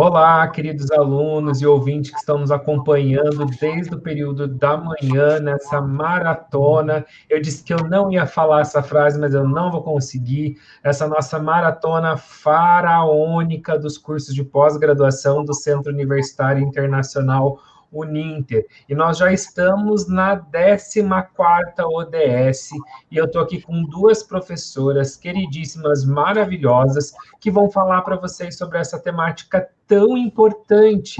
Olá, queridos alunos e ouvintes que estão nos acompanhando desde o período da manhã, nessa maratona. Eu disse que eu não ia falar essa frase, mas eu não vou conseguir. Essa nossa maratona faraônica dos cursos de pós-graduação do Centro Universitário Internacional Uninter. E nós já estamos na 14ª ODS, e eu estou aqui com duas professoras queridíssimas, maravilhosas, que vão falar para vocês sobre essa temática tão importante,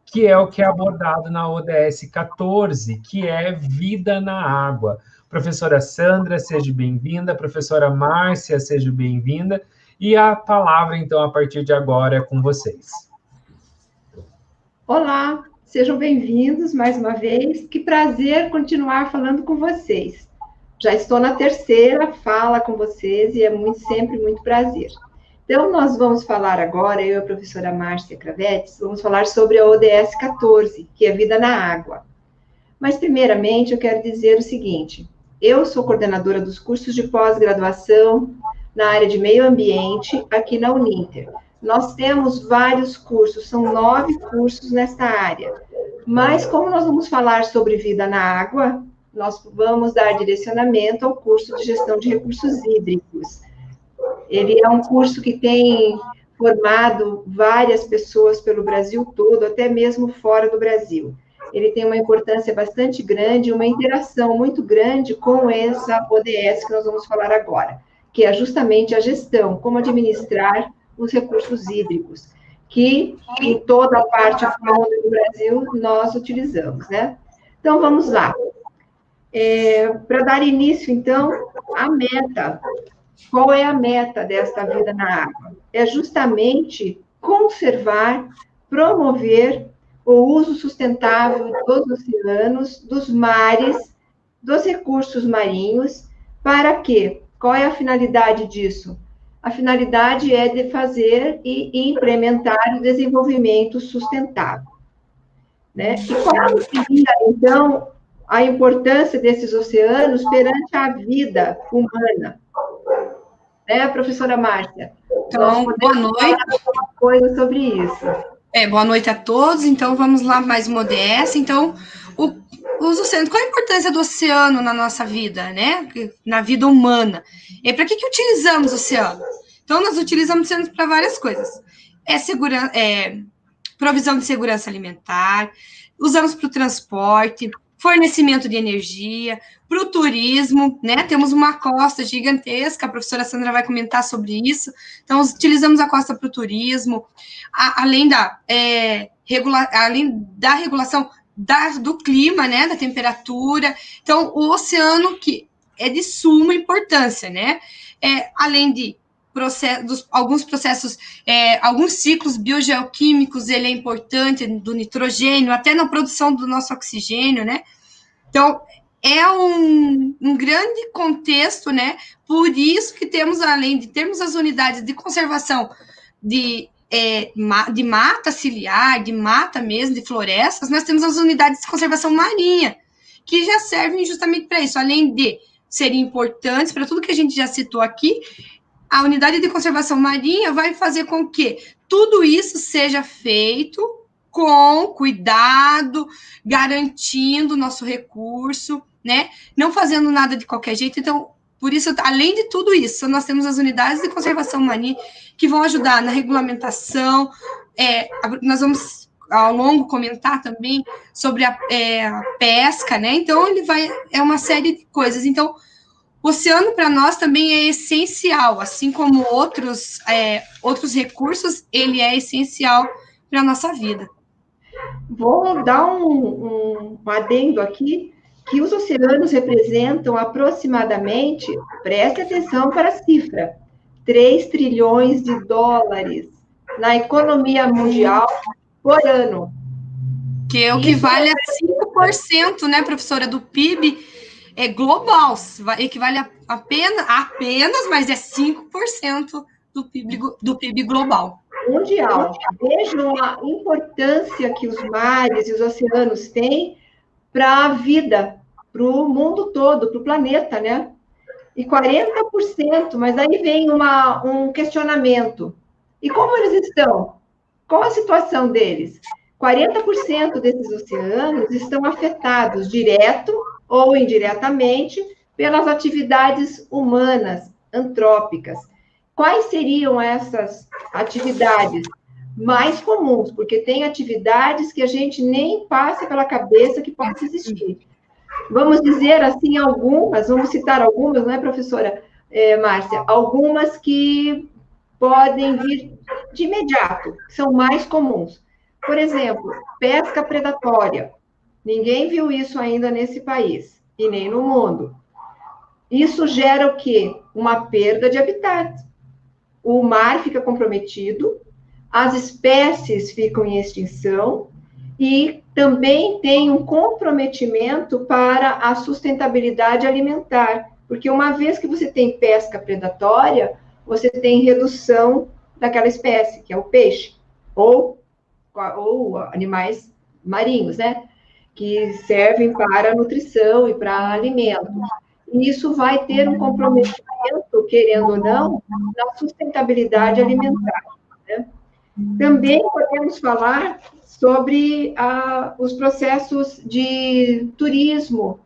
que é o que é abordado na ODS 14, que é vida na água. Professora Sandra, seja bem-vinda. Professora Márcia, seja bem-vinda. E a palavra, então, a partir de agora é com vocês. Olá, sejam bem-vindos mais uma vez. Que prazer continuar falando com vocês. Já estou na terceira fala com vocês e é sempre muito prazer. Então, nós vamos falar agora, eu e a professora Márcia Cravetes, vamos falar sobre a ODS 14, que é Vida na Água. Mas, primeiramente, eu quero dizer o seguinte: eu sou coordenadora dos cursos de pós-graduação na área de meio ambiente aqui na Uninter. Nós temos vários cursos, são 9 cursos nesta área. Mas, como nós vamos falar sobre vida na água, nós vamos dar direcionamento ao curso de gestão de recursos hídricos. Ele é um curso que tem formado várias pessoas pelo Brasil todo, até mesmo fora do Brasil. Ele tem uma importância bastante grande, uma interação muito grande com essa ODS que nós vamos falar agora, que é justamente a gestão, como administrar os recursos hídricos, que em toda a parte do Brasil nós utilizamos, né? Então, vamos lá. Para dar início, então, à meta. Qual é a meta desta vida na água? É justamente conservar, promover o uso sustentável dos oceanos, dos mares, dos recursos marinhos. Para quê? Qual é a finalidade disso? A finalidade é de fazer e implementar o desenvolvimento sustentável, né? E qual seria, então, a importância desses oceanos perante a vida humana? Né, professora Márcia? Então, boa noite. Alguma coisa sobre isso. Boa noite a todos. Então, vamos lá, mais uma ODS. Então, os oceanos, qual a importância do oceano na nossa vida, né? Na vida humana. E para que utilizamos o oceano? Então, nós utilizamos oceanos para várias coisas. Provisão de segurança alimentar, usamos para o transporte, fornecimento de energia, para o turismo, né? Temos uma costa gigantesca, a professora Sandra vai comentar sobre isso. Então, utilizamos a costa para o turismo, além da regulação do clima, né? Da temperatura. Então, o oceano, que é de suma importância, né? Além de alguns processos, alguns ciclos biogeoquímicos, ele é importante, do nitrogênio, até na produção do nosso oxigênio, né? Então, é um grande contexto, né? Por isso que temos, além de termos as unidades de conservação de mata ciliar, de mata mesmo, de florestas, nós temos as unidades de conservação marinha, que já servem justamente para isso, além de serem importantes para tudo que a gente já citou aqui. A unidade de conservação marinha vai fazer com que tudo isso seja feito com cuidado, garantindo o nosso recurso, né? Não fazendo nada de qualquer jeito. Então, por isso, além de tudo isso, nós temos as unidades de conservação marinha que vão ajudar na regulamentação. Nós vamos, ao longo, comentar também sobre a pesca, né? Então, é uma série de coisas. Então, o oceano, para nós, também é essencial, assim como outros recursos, ele é essencial para a nossa vida. Vou dar um adendo aqui, que os oceanos representam aproximadamente, preste atenção para a cifra, 3 trilhões de dólares na economia mundial por ano. Que equivale a 5%, né, professora, do PIB global, equivale a apenas, mas é 5% do PIB global. Mundial. Vejam a importância que os mares e os oceanos têm para a vida, para o mundo todo, para o planeta, né? E 40%, mas aí vem um questionamento. E como eles estão? Qual a situação deles? 40% desses oceanos estão afetados, direto ou indiretamente, pelas atividades humanas, antrópicas. Quais seriam essas atividades mais comuns? Porque tem atividades que a gente nem passa pela cabeça que possa existir. Vamos dizer assim algumas, vamos citar algumas, não é, professora Márcia? Algumas que podem vir de imediato, que são mais comuns. Por exemplo, pesca predatória. Ninguém viu isso ainda nesse país, e nem no mundo. Isso gera o quê? Uma perda de habitat. O mar fica comprometido, as espécies ficam em extinção, e também tem um comprometimento para a sustentabilidade alimentar, porque uma vez que você tem pesca predatória, você tem redução daquela espécie, que é o peixe, ou animais marinhos, né? Que servem para nutrição e para alimento. E isso vai ter um comprometimento, querendo ou não, na sustentabilidade alimentar, né? Também podemos falar sobre os processos de turismo.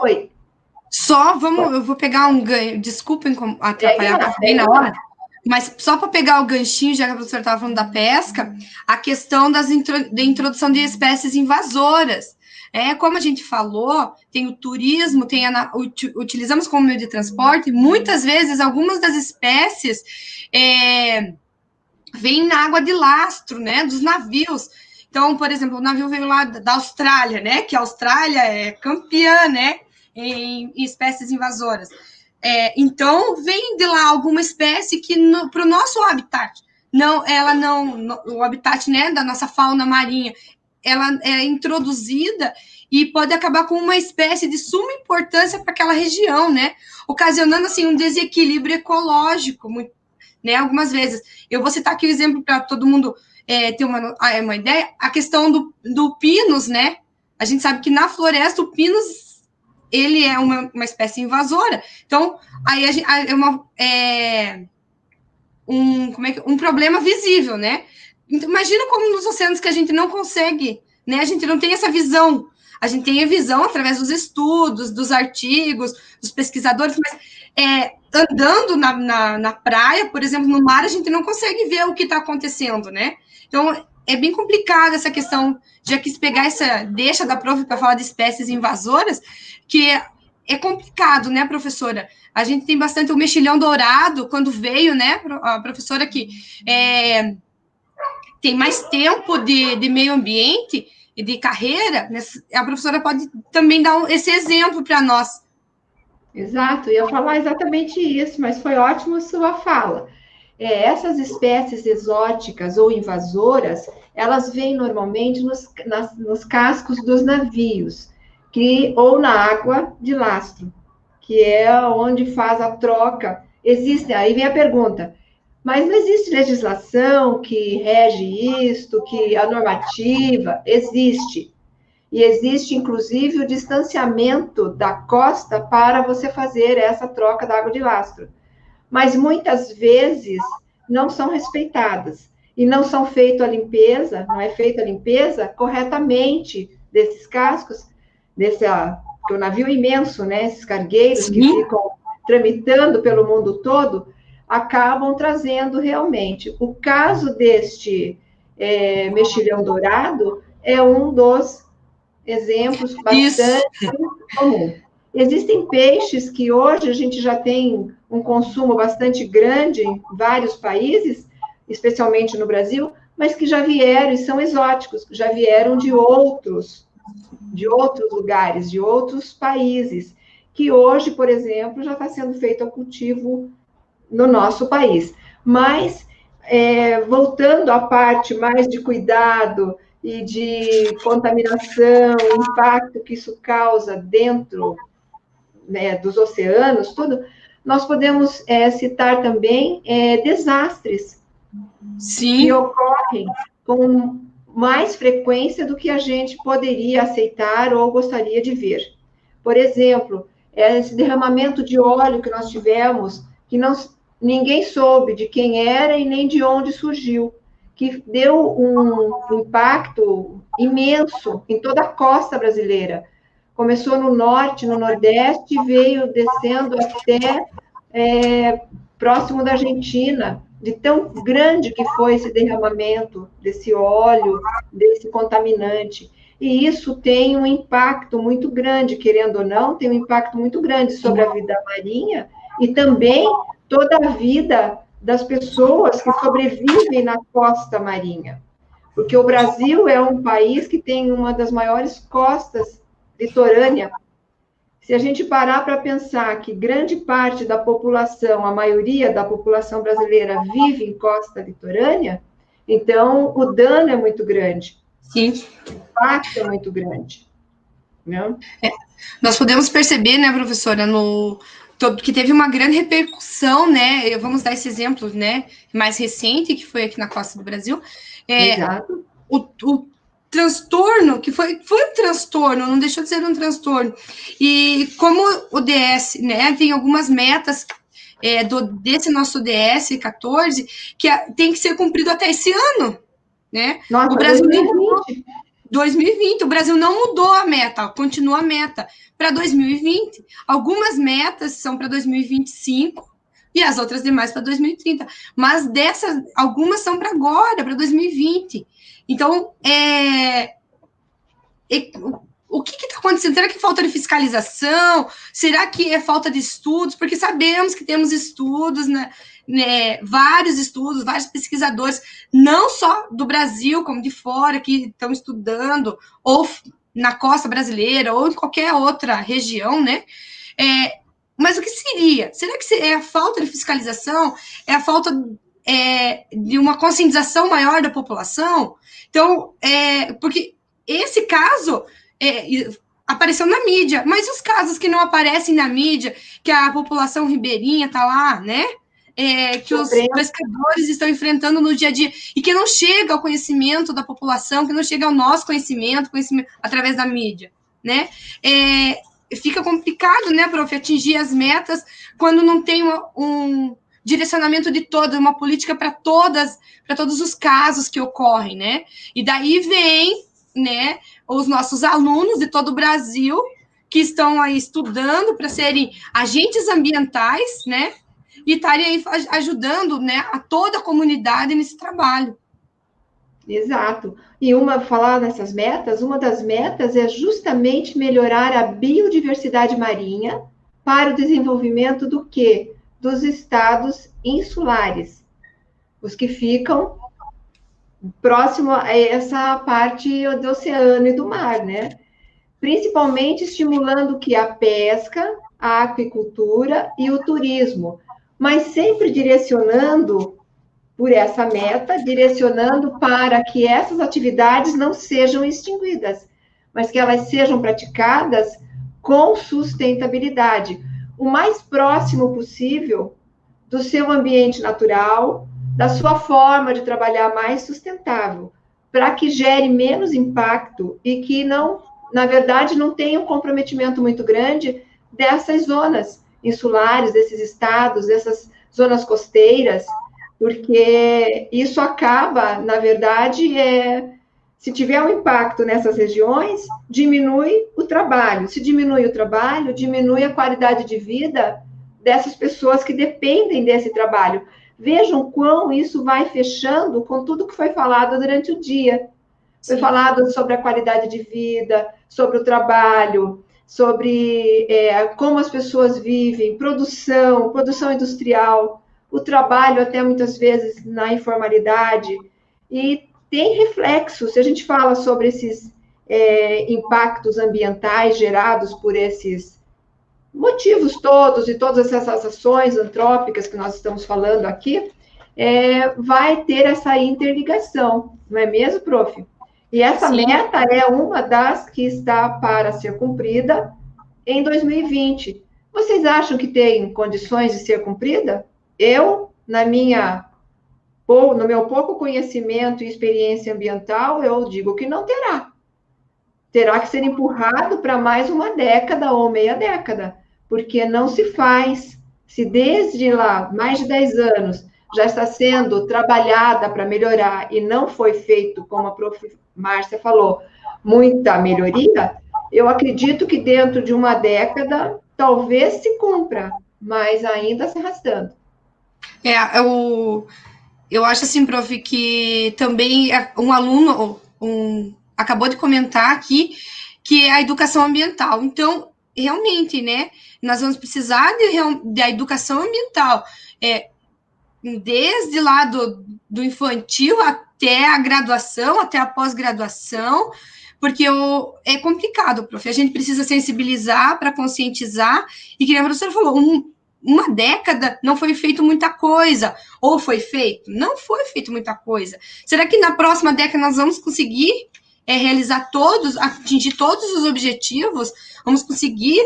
Oi. Só vamos, eu vou pegar um ganho, desculpem atrapalhar bem na hora, mas só para pegar o ganchinho, já que a professora estava falando da pesca, a questão da introdução de espécies invasoras. Como a gente falou, tem o turismo, utilizamos como meio de transporte, muitas vezes algumas das espécies vêm na água de lastro, né, dos navios. Então, por exemplo, o navio veio lá da Austrália, né, que a Austrália é campeã, né, em espécies invasoras. Então, vem de lá alguma espécie que, para o nosso habitat, o habitat, né, da nossa fauna marinha, ela é introduzida e pode acabar com uma espécie de suma importância para aquela região, né, ocasionando, assim, um desequilíbrio ecológico, né, algumas vezes. Eu vou citar aqui o exemplo para todo mundo ter uma ideia, a questão do pinus, né, a gente sabe que na floresta o pinus ele é uma espécie invasora, então aí um problema visível, né? Então, imagina como nos oceanos que a gente não consegue, né? A gente não tem essa visão, a gente tem a visão através dos estudos, dos artigos, dos pesquisadores, mas andando na praia, por exemplo, no mar, a gente não consegue ver o que está acontecendo, né? Então, é bem complicado essa questão, já quis pegar essa deixa da prof para falar de espécies invasoras, que é complicado, né, professora? A gente tem bastante o mexilhão dourado, quando veio, né, a professora que tem mais tempo de meio ambiente e de carreira, né, a professora pode também dar esse exemplo para nós. Exato, eu ia falar exatamente isso, mas foi ótimo sua fala. Essas espécies exóticas ou invasoras, elas vêm normalmente nos cascos dos navios, ou na água de lastro, que é onde faz a troca. Aí vem a pergunta, mas não existe legislação que rege isto, que a normativa? Existe. E existe, inclusive, o distanciamento da costa para você fazer essa troca da água de lastro. Mas muitas vezes não são respeitadas e não é feita a limpeza corretamente desses cascos, que o navio imenso, né, esses cargueiros que ficam tramitando pelo mundo todo, acabam trazendo realmente. O caso deste mexilhão dourado é um dos exemplos bastante comum. Existem peixes que hoje a gente já tem um consumo bastante grande em vários países, especialmente no Brasil, mas que já vieram e são exóticos, já vieram de outros lugares, de outros países, que hoje, por exemplo, já está sendo feito o cultivo no nosso país. Mas, voltando à parte mais de cuidado e de contaminação, impacto que isso causa dentro, né, dos oceanos, tudo, nós podemos citar também desastres que ocorrem com mais frequência do que a gente poderia aceitar ou gostaria de ver. Por exemplo, esse derramamento de óleo que nós tivemos, que ninguém soube de quem era e nem de onde surgiu, que deu um impacto imenso em toda a costa brasileira. Começou no norte, no nordeste, e veio descendo até próximo da Argentina, de tão grande que foi esse derramamento desse óleo, desse contaminante. E isso tem um impacto muito grande, querendo ou não, tem um impacto muito grande sobre a vida marinha e também toda a vida das pessoas que sobrevivem na costa marinha. Porque o Brasil é um país que tem uma das maiores costas litorâneas. Se a gente parar para pensar que grande parte da população, a maioria da população brasileira vive em costa litorânea, então o dano é muito grande. Sim. O impacto é muito grande. Não? Nós podemos perceber, né, professora, que teve uma grande repercussão, né? Vamos dar esse exemplo, né, mais recente, que foi aqui na costa do Brasil. Exato. O transtorno, que foi um transtorno, não deixou de ser um transtorno. E como o DS, né, tem algumas metas desse nosso DS 14 que tem que ser cumprido até esse ano, né? Nossa, o Brasil 2020. O Brasil não mudou a meta, continua a meta para 2020. Algumas metas são para 2025 e as outras demais para 2030. Mas dessas, algumas são para agora, para 2020. Então, o que está acontecendo? Será que é falta de fiscalização? Será que é falta de estudos? Porque sabemos que temos estudos, né, vários estudos, vários pesquisadores, não só do Brasil, como de fora, que estão estudando, ou na costa brasileira, ou em qualquer outra região, né? Mas o que seria? Será que é a falta de fiscalização? É a falta de uma conscientização maior da população? Então, porque esse caso apareceu na mídia, mas os casos que não aparecem na mídia, que a população ribeirinha está lá, né? Que os pescadores estão enfrentando no dia a dia, e que não chega ao conhecimento da população, que não chega ao nosso conhecimento através da mídia, né? Fica complicado, né, prof, atingir as metas quando não tem um direcionamento de uma política para todos os casos que ocorrem, né? E daí vem, né, os nossos alunos de todo o Brasil que estão aí estudando para serem agentes ambientais, né? E estarem aí ajudando, né, a toda a comunidade nesse trabalho. Exato. E falar nessas metas, uma das metas é justamente melhorar a biodiversidade marinha para o desenvolvimento do quê? Dos estados insulares, os que ficam próximo a essa parte do oceano e do mar, né? Principalmente estimulando que a pesca, a aquicultura e o turismo, mas sempre direcionando por essa meta, direcionando para que essas atividades não sejam extinguidas, mas que elas sejam praticadas com sustentabilidade, o mais próximo possível do seu ambiente natural, da sua forma de trabalhar mais sustentável, para que gere menos impacto e que não, na verdade, não tenha um comprometimento muito grande dessas zonas insulares, desses estados, dessas zonas costeiras, porque isso acaba, na verdade, se tiver um impacto nessas regiões, diminui o trabalho. Se diminui o trabalho, diminui a qualidade de vida dessas pessoas que dependem desse trabalho. Vejam quão isso vai fechando com tudo que foi falado durante o dia. Foi falado sobre a qualidade de vida, sobre o trabalho, sobre como as pessoas vivem, produção industrial, o trabalho até muitas vezes na informalidade, e tem reflexos, se a gente fala sobre esses impactos ambientais gerados por esses motivos todos e todas essas ações antrópicas que nós estamos falando aqui, vai ter essa interligação, não é mesmo, prof? E essa meta é uma das que está para ser cumprida em 2020. Vocês acham que tem condições de ser cumprida? Eu, no meu pouco conhecimento e experiência ambiental, eu digo que não terá. Terá que ser empurrado para mais uma década ou meia década, porque não se faz. Se desde lá, mais de 10 anos, já está sendo trabalhada para melhorar e não foi feito, como a prof. Márcia falou, muita melhoria, eu acredito que dentro de uma década talvez se cumpra, mas ainda se arrastando. Eu acho assim, prof, que também um aluno acabou de comentar aqui que é a educação ambiental. Então, realmente, né, nós vamos precisar da educação ambiental, desde lá do infantil até a graduação, até a pós-graduação, porque é complicado, prof. A gente precisa sensibilizar para conscientizar, e que a professora falou, uma década não foi feito muita coisa, ou foi feito? Não foi feito muita coisa. Será que na próxima década nós vamos conseguir realizar atingir todos os objetivos? Vamos conseguir,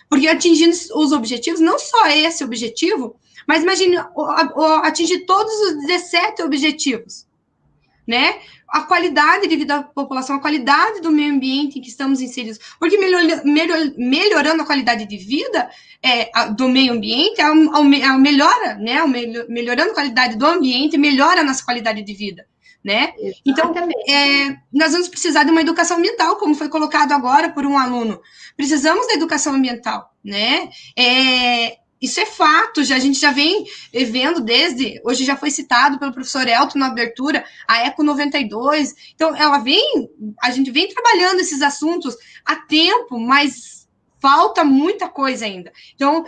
porque atingindo os objetivos, não só esse objetivo, mas imagine atingir todos os 17 objetivos, né? A qualidade de vida da população, a qualidade do meio ambiente em que estamos inseridos, porque melhorando a qualidade de vida do meio ambiente, melhora, né? Melhorando a qualidade do ambiente, melhora a nossa qualidade de vida, né? Então, nós vamos precisar de uma educação ambiental, como foi colocado agora por um aluno. Precisamos da educação ambiental, né? Isso é fato, a gente já vem vendo hoje já foi citado pelo professor Elton na abertura, a Eco 92, então a gente vem trabalhando esses assuntos há tempo, mas falta muita coisa ainda. Então,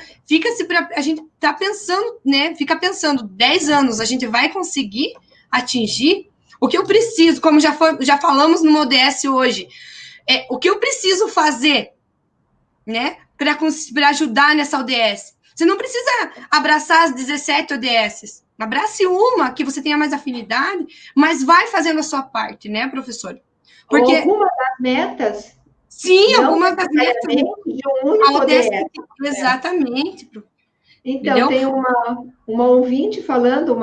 a gente tá pensando, né, fica pensando, 10 anos, a gente vai conseguir atingir o que eu preciso, como já falamos no ODS hoje, o que eu preciso fazer, né, para ajudar nessa ODS. Você não precisa abraçar as 17 ODS. Abrace uma que você tenha mais afinidade, mas vai fazendo a sua parte, né, professor? Porque algumas das metas. Sim, algumas das metas. De um único ODS. Exatamente. Então, entendeu? Tem uma ouvinte falando,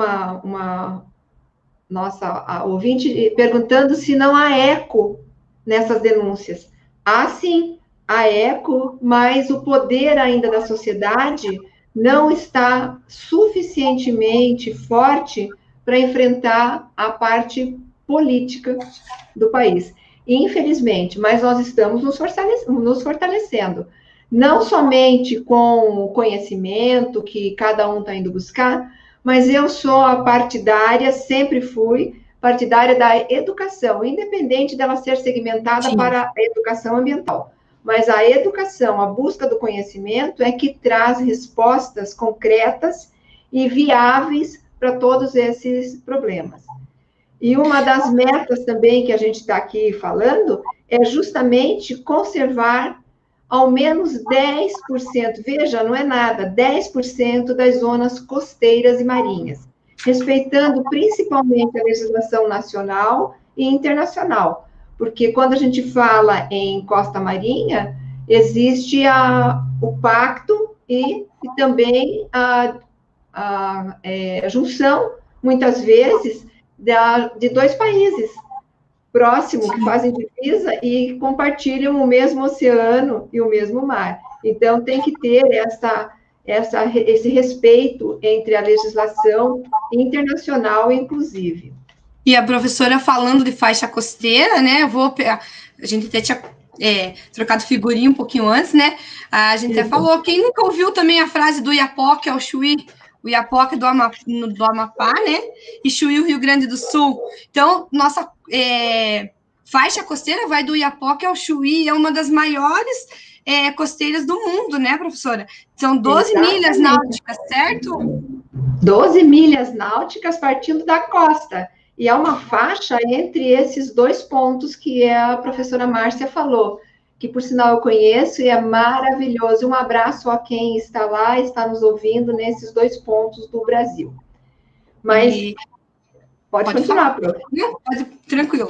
nossa ouvinte perguntando se não há eco nessas denúncias. Há sim. A eco, mas o poder ainda da sociedade não está suficientemente forte para enfrentar a parte política do país. Infelizmente, mas nós estamos nos fortalecendo. Não somente com o conhecimento que cada um está indo buscar, mas eu sou a partidária, sempre fui partidária da educação, independente dela ser segmentada para a educação ambiental. Mas a educação, a busca do conhecimento é que traz respostas concretas e viáveis para todos esses problemas. E uma das metas também que a gente está aqui falando é justamente conservar ao menos 10%, veja, não é nada, 10% das zonas costeiras e marinhas, respeitando principalmente a legislação nacional e internacional. Porque quando a gente fala em costa marinha, existe o pacto e também a junção, muitas vezes, de dois países próximos que fazem divisa e compartilham o mesmo oceano e o mesmo mar. Então, tem que ter esse respeito entre a legislação internacional, inclusive. E a professora falando de faixa costeira, né? A gente até tinha trocado figurinha um pouquinho antes, né? A gente até falou, quem nunca ouviu também a frase do Iapoque ao Chuí? O Iapoque do Amapá, né? E Chuí, o Rio Grande do Sul. Então, nossa faixa costeira vai do Iapoque ao Chuí, é uma das maiores costeiras do mundo, né, professora? São 12 milhas náuticas, certo? 12 milhas náuticas partindo da costa. E há uma faixa entre esses dois pontos que a professora Márcia falou, que, por sinal, eu conheço e é maravilhoso. Um abraço a quem está lá, está nos ouvindo nesses dois pontos do Brasil. Mas pode continuar, prof. Não, pode, tranquilo.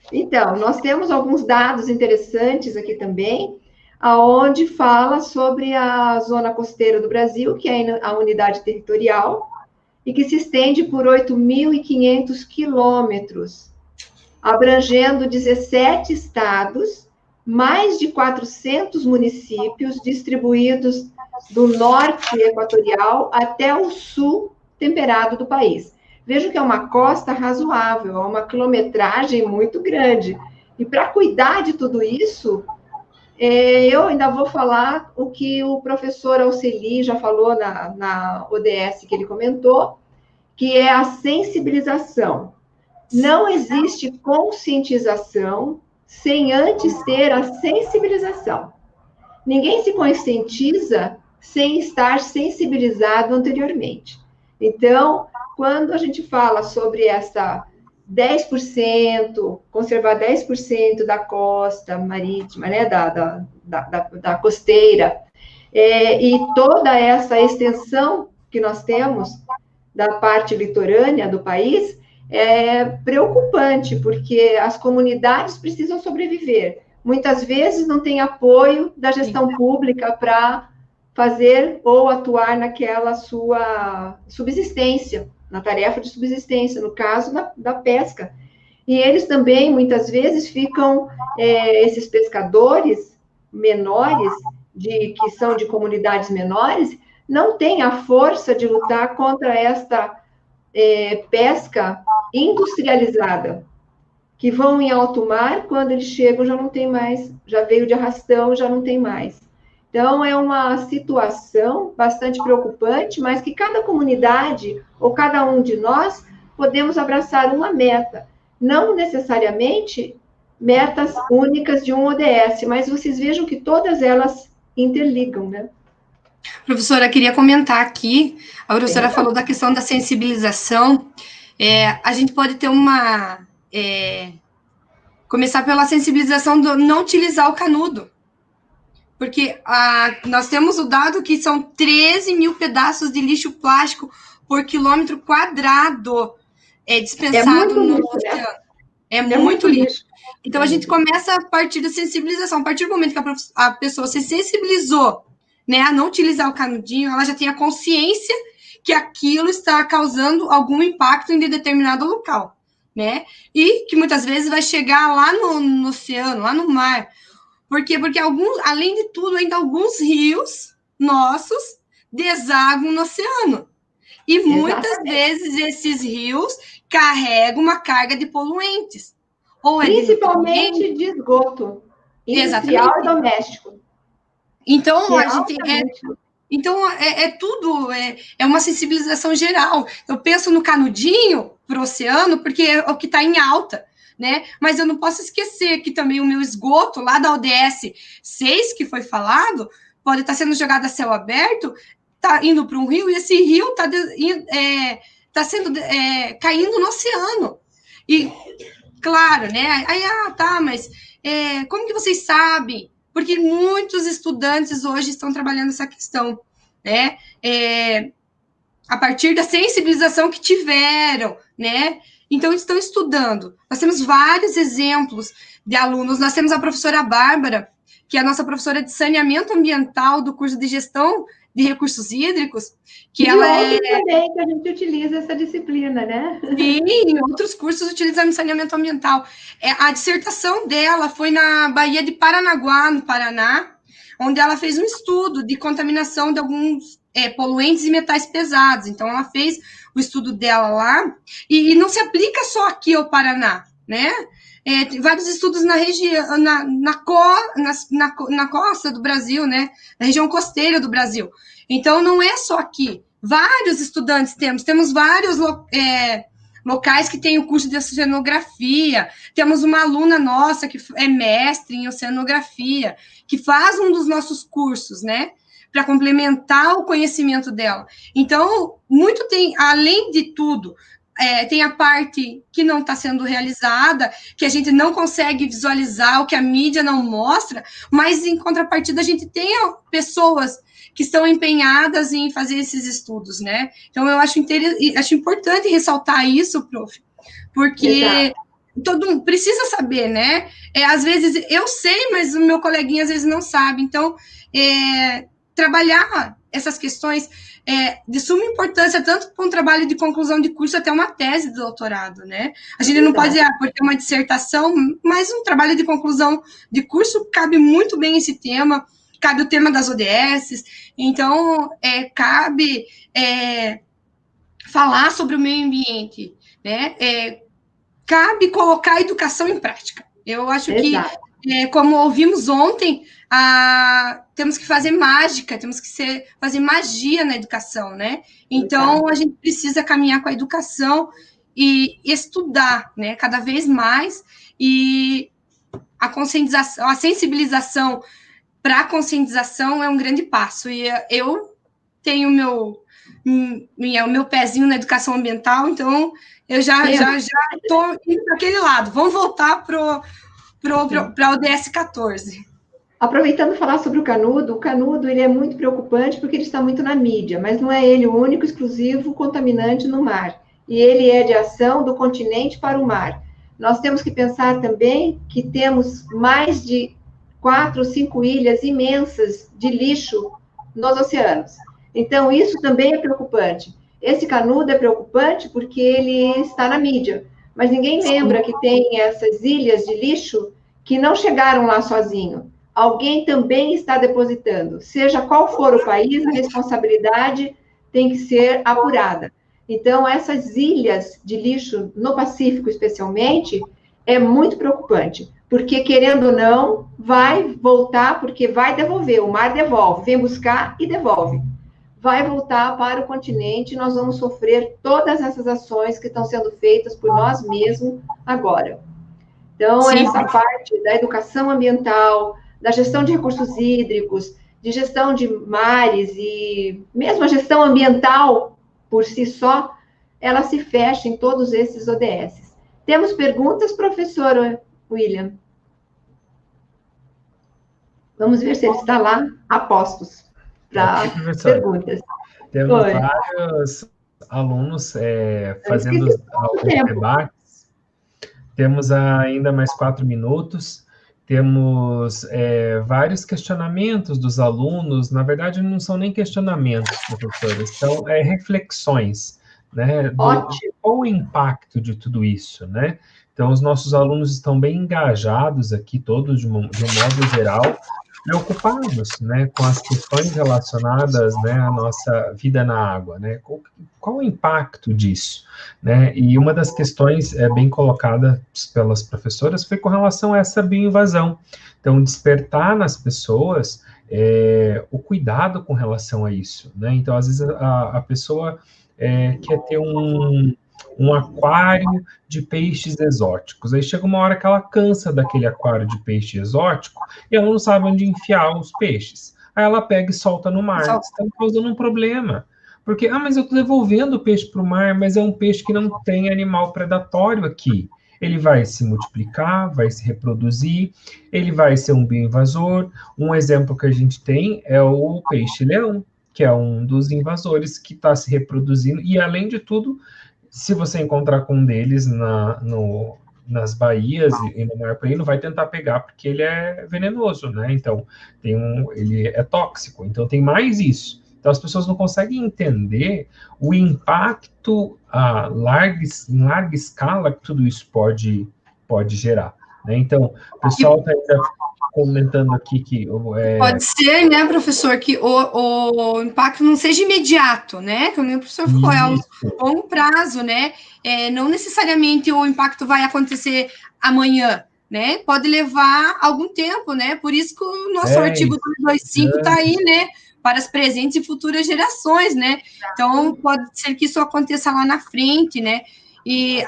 Então, nós temos alguns dados interessantes aqui também, aonde fala sobre a zona costeira do Brasil, que é a unidade territorial, e que se estende por 8.500 quilômetros, abrangendo 17 estados, mais de 400 municípios distribuídos do norte equatorial até o sul temperado do país. Vejo que é uma costa razoável, é uma quilometragem muito grande. E para cuidar de tudo isso, eu ainda vou falar o que o professor Alceli já falou na ODS que ele comentou, que é a sensibilização. Não existe conscientização sem antes ter a sensibilização. Ninguém se conscientiza sem estar sensibilizado anteriormente. Então, quando a gente fala sobre essa 10%, conservar 10% da costa marítima, né, da costeira, e toda essa extensão que nós temos da parte litorânea do país, é preocupante, porque as comunidades precisam sobreviver. Muitas vezes não tem apoio da gestão pública para fazer ou atuar naquela sua subsistência, na tarefa de subsistência, no caso da pesca. E eles também, muitas vezes, ficam, esses pescadores menores, que são de comunidades menores, não têm a força de lutar contra esta pesca industrializada, que vão em alto mar, quando eles chegam já não tem mais, já veio de arrastão, já não tem mais. Então, é uma situação bastante preocupante, mas que cada comunidade, ou cada um de nós, podemos abraçar uma meta. Não necessariamente metas únicas de um ODS, mas vocês vejam que todas elas interligam, né? Professora, queria comentar aqui, a professora falou da questão da sensibilização. A gente pode ter começar pela sensibilização do não utilizar o canudo. Porque nós temos o dado que são 13 mil pedaços de lixo plástico por quilômetro quadrado dispensado no oceano. É muito lixo. Então, a gente começa a partir da sensibilização. A partir do momento que a pessoa se sensibilizou, né, a não utilizar o canudinho, ela já tem a consciência que aquilo está causando algum impacto em determinado local, né? E que muitas vezes vai chegar lá no oceano, lá no mar. Por quê? Porque além de tudo, ainda alguns rios nossos desaguam no oceano. E muitas vezes esses rios carregam uma carga de poluentes. Principalmente de esgoto industrial e doméstico. Então, Então, tudo, é uma sensibilização geral. Eu penso no canudinho para o oceano, porque é o que está em alta, né? Mas eu não posso esquecer que também o meu esgoto, lá da ODS 6, que foi falado, pode estar sendo jogado a céu aberto, está indo para um rio, e esse rio está caindo no oceano. E, claro, né? Aí, mas como que vocês sabem? Porque muitos estudantes hoje estão trabalhando essa questão, né? A partir da sensibilização que tiveram, né? Então, estão estudando. Nós temos vários exemplos de alunos. Nós temos a professora Bárbara, que é a nossa professora de saneamento ambiental do curso de gestão de recursos hídricos, que ela também que a gente utiliza essa disciplina, né? Sim, em outros cursos utilizamos saneamento ambiental. A dissertação dela foi na Baía de Paranaguá, no Paraná, onde ela fez um estudo de contaminação de alguns poluentes e metais pesados. Então, ela fez o estudo dela lá, e não se aplica só aqui ao Paraná, né? Tem vários estudos na região, na costa do Brasil, né? Na região costeira do Brasil. Então, não é só aqui. Vários estudantes temos vários locais que têm o curso de oceanografia. Temos uma aluna nossa que é mestre em oceanografia, que faz um dos nossos cursos, né? Para complementar o conhecimento dela. Então, além de tudo, tem a parte que não está sendo realizada, que a gente não consegue visualizar, o que a mídia não mostra, mas, em contrapartida, a gente tem pessoas que estão empenhadas em fazer esses estudos, né? Então, eu acho importante ressaltar isso, prof, porque todo mundo precisa saber, né? Às vezes, eu sei, mas o meu coleguinha, às vezes, não sabe. Então, trabalhar essas questões de suma importância, tanto para um trabalho de conclusão de curso até uma tese de doutorado, né? A gente não pode dizer, porque é uma dissertação, mas um trabalho de conclusão de curso cabe muito bem esse tema, cabe o tema das ODS, então cabe falar sobre o meio ambiente, né? Cabe colocar a educação em prática. Eu acho Exato. que, como ouvimos ontem, temos que fazer mágica, temos que fazer magia na educação, né? Então, a gente precisa caminhar com a educação e estudar, né? Cada vez mais, e a conscientização, a sensibilização para a conscientização é um grande passo. E eu tenho o meu pezinho na educação ambiental, então eu já estou indo para aquele lado. Vamos voltar para a ODS 14. Aproveitando falar sobre o canudo ele é muito preocupante porque ele está muito na mídia, mas não é ele o único exclusivo contaminante no mar. E ele é de ação do continente para o mar. Nós temos que pensar também que temos mais de 4 ou 5 ilhas imensas de lixo nos oceanos. Então, isso também é preocupante. Esse canudo é preocupante porque ele está na mídia, mas ninguém lembra que tem essas ilhas de lixo que não chegaram lá sozinho. Alguém também está depositando. Seja qual for o país, a responsabilidade tem que ser apurada. Então, essas ilhas de lixo, no Pacífico especialmente, é muito preocupante, porque, querendo ou não, vai voltar, porque vai devolver, o mar devolve, vem buscar e devolve. Vai voltar para o continente, nós vamos sofrer todas essas ações que estão sendo feitas por nós mesmos agora. Então, sim, essa parte da educação ambiental, da gestão de recursos hídricos, de gestão de mares e mesmo a gestão ambiental por si só, ela se fecha em todos esses ODS. Temos perguntas, professor William? Vamos ver se ele está lá a postos para perguntas. Temos vários alunos fazendo alguns debates. Temos ainda mais 4 minutos. Temos vários questionamentos dos alunos. Na verdade, não são nem questionamentos, professores, são reflexões, né? Qual o impacto de tudo isso, né? Então, os nossos alunos estão bem engajados aqui, todos de um modo geral, preocupados, né, com as questões relacionadas, né, à nossa vida na água, né? Qual o impacto disso, né? E uma das questões bem colocadas pelas professoras foi com relação a essa bioinvasão. Então, despertar nas pessoas o cuidado com relação a isso, né? Então, às vezes a pessoa quer ter um aquário de peixes exóticos. Aí chega uma hora que ela cansa daquele aquário de peixe exótico e ela não sabe onde enfiar os peixes. Aí ela pega e solta no mar. Está causando um problema. Porque, mas eu estou devolvendo o peixe para o mar, mas é um peixe que não tem animal predatório aqui. Ele vai se multiplicar, vai se reproduzir, ele vai ser um bioinvasor. Um exemplo que a gente tem é o peixe-leão, que é um dos invasores que está se reproduzindo, e além de tudo, se você encontrar com um deles nas baías e no mar pleno, vai tentar pegar, porque ele é venenoso, né? Então, ele é tóxico, então tem mais isso. Então, as pessoas não conseguem entender o impacto em larga escala que tudo isso pode gerar, né? Então, o pessoal está ainda comentando aqui que... Pode ser, né, professor, que o impacto não seja imediato, né? Como o professor falou, é um longo prazo, né? Não necessariamente o impacto vai acontecer amanhã, né? Pode levar algum tempo, né? Por isso que o nosso artigo 225 está aí, né? Para as presentes e futuras gerações, né? Então, pode ser que isso aconteça lá na frente, né? E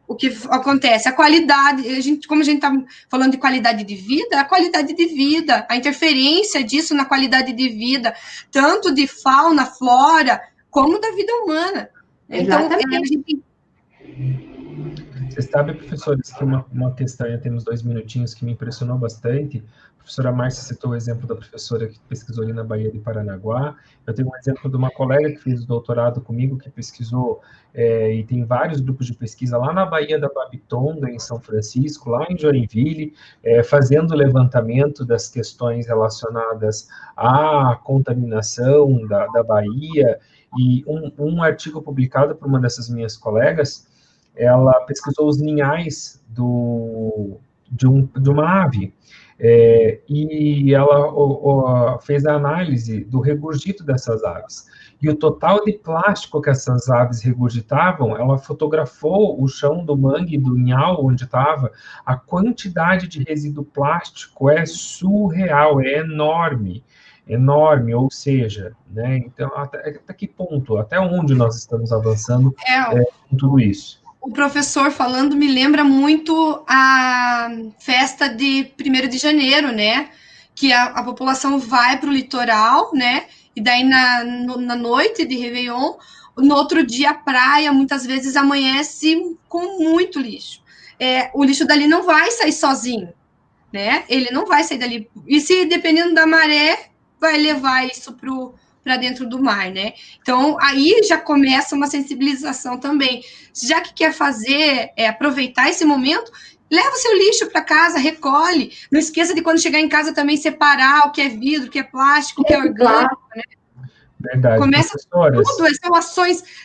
o que acontece? A qualidade, como a gente está falando de qualidade de vida, a qualidade de vida, a interferência disso na qualidade de vida, tanto de fauna, flora, como da vida humana. Então, Você sabe, professores, que uma questão, já temos 2 minutinhos, que me impressionou bastante. A professora Márcia citou o exemplo da professora que pesquisou ali na Baía de Paranaguá. Eu tenho um exemplo de uma colega que fez doutorado comigo, que pesquisou, e tem vários grupos de pesquisa lá na Baía da Babitonga, em São Francisco, lá em Joinville, fazendo levantamento das questões relacionadas à contaminação da Baía. E um artigo publicado por uma dessas minhas colegas, ela pesquisou os ninhais de uma ave. E ela fez a análise do regurgito dessas aves. E o total de plástico que essas aves regurgitavam, ela fotografou o chão do mangue, do Inhal, onde estava, a quantidade de resíduo plástico é surreal, é enorme, enorme, ou seja, né, então, até que ponto, até onde nós estamos avançando com tudo isso? O professor falando me lembra muito a festa de 1º de janeiro, né? Que a população vai para o litoral, né? E daí na noite de Réveillon, no outro dia a praia muitas vezes amanhece com muito lixo. O lixo dali não vai sair sozinho, né? Ele não vai sair dali. E se dependendo da maré, vai levar isso para dentro do mar, né? Então, aí já começa uma sensibilização também. Já que quer fazer, aproveitar esse momento, leva o seu lixo para casa, recolhe. Não esqueça de quando chegar em casa também separar o que é vidro, o que é plástico, o que é orgânico, né? Verdade. Começa tudo,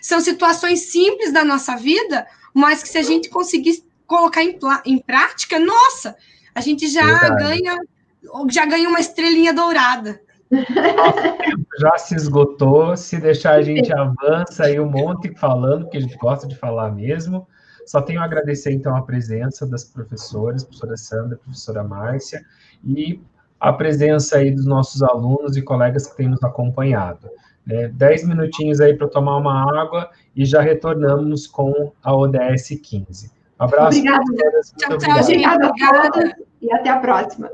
são situações simples da nossa vida, mas que se a gente conseguir colocar em prática, nossa, a gente já ganha uma estrelinha dourada. Nosso tempo já se esgotou, se deixar a gente avança aí um monte falando, porque a gente gosta de falar mesmo. Só tenho a agradecer, então, a presença das professoras, professora Sandra, professora Márcia, e a presença aí dos nossos alunos e colegas que têm nos acompanhado. 10 minutinhos aí para tomar uma água e já retornamos com a ODS 15. Um abraço. Obrigada. Tchau, gente. Obrigada a todos e até a próxima.